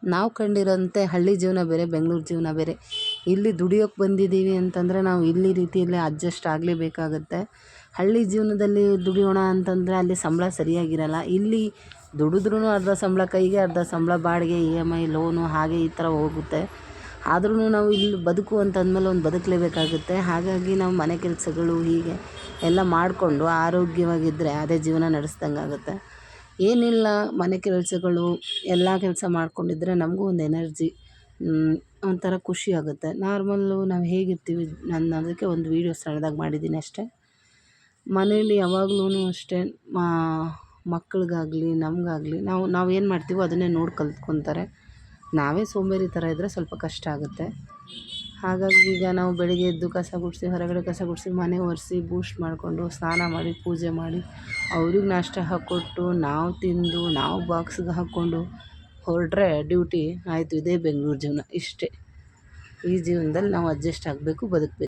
ನಾವು ಕಂಡಿರೋಂತೆ ಹಳ್ಳಿ ಜೀವನ ಬೇರೆ, ಬೆಂಗಳೂರು ಜೀವನ ಬೇರೆ. ಇಲ್ಲಿ ದುಡಿಯೋಕ್ಕೆ ಬಂದಿದ್ದೀವಿ ಅಂತಂದರೆ ನಾವು ಇಲ್ಲಿ ರೀತಿಯಲ್ಲೇ ಅಡ್ಜಸ್ಟ್ ಆಗಲೇಬೇಕಾಗತ್ತೆ. ಹಳ್ಳಿ ಜೀವನದಲ್ಲಿ ದುಡಿಯೋಣ ಅಂತಂದರೆ ಅಲ್ಲಿ ಸಂಬಳ ಸರಿಯಾಗಿರಲ್ಲ. ಇಲ್ಲಿ ದುಡಿದ್ರೂ ಅರ್ಧ ಸಂಬಳ ಕೈಗೆ, ಅರ್ಧ ಸಂಬಳ ಬಾಡಿಗೆ, EMI, ಲೋನು ಹಾಗೆ ಈ ಥರ ಹೋಗುತ್ತೆ. ಆದ್ರೂ ನಾವು ಇಲ್ಲಿ ಬದುಕು ಅಂತಂದಮೇಲೆ ಒಂದು ಬದುಕಲೇಬೇಕಾಗುತ್ತೆ. ಹಾಗಾಗಿ ನಾವು ಮನೆ ಕೆಲಸಗಳು ಹೀಗೆ ಎಲ್ಲ ಮಾಡಿಕೊಂಡು ಆರೋಗ್ಯವಾಗಿದ್ದರೆ ಅದೇ ಜೀವನ ನಡೆಸ್ದಂಗೆ ಆಗುತ್ತೆ. ಏನಿಲ್ಲ, ಮನೆ ಕೆಲಸಗಳು ಎಲ್ಲ ಕೆಲಸ ಮಾಡ್ಕೊಂಡಿದ್ರೆ ನಮಗೂ ಒಂದು ಎನರ್ಜಿ, ಒಂಥರ ಖುಷಿ ಆಗುತ್ತೆ. ನಾರ್ಮಲ್ಲು ನಾವು ಹೇಗಿರ್ತೀವಿ, ನಾನು ಅದಕ್ಕೆ ಒಂದು ವೀಡಿಯೋ ಸಣ್ಣದಾಗಿ ಮಾಡಿದ್ದೀನಿ ಅಷ್ಟೇ. ಮನೇಲಿ ಯಾವಾಗ್ಲೂ ಅಷ್ಟೇ ಮಕ್ಕಳಿಗಾಗಲಿ ನಮಗಾಗಲಿ ನಾವು ಏನು ಮಾಡ್ತೀವೋ ಅದನ್ನೇ ನೋಡಿ ಕಲ್ತ್ಕೊತಾರೆ. ನಾವೇ ಸೋಂಬೇರಿ ಥರ ಇದ್ದರೆ ಸ್ವಲ್ಪ ಕಷ್ಟ ಆಗುತ್ತೆ. ಹಾಗಾಗಿ ಈಗ ನಾವು ಬೆಳಿಗ್ಗೆ ಎದ್ದು ಕಸ ಗುಡಿಸಿ, ಹೊರಗಡೆ ಕಸ ಗುಡಿಸಿ, ಮನೆ ಒರೆಸಿ, ಬೂಸ್ಟ್ ಮಾಡಿಕೊಂಡು, ಸ್ನಾನ ಮಾಡಿ, ಪೂಜೆ ಮಾಡಿ, ಅವ್ರಿಗೆ ನಾಷ್ಟ ಹಾಕ್ಕೊಟ್ಟು, ನಾವು ತಿಂದು, ನಾವು ಬಾಕ್ಸ್ಗೆ ಹಾಕ್ಕೊಂಡು ಹೊರಟ್ರೆ ಡ್ಯೂಟಿ ಆಯಿತು. ಇದೇ ಬೆಂಗಳೂರು ಜೀವನ. ಇಷ್ಟೇ. ಈ ಜೀವನದಲ್ಲಿ ನಾವು ಅಡ್ಜಸ್ಟ್ ಆಗಬೇಕು, ಬದುಕಬೇಕು.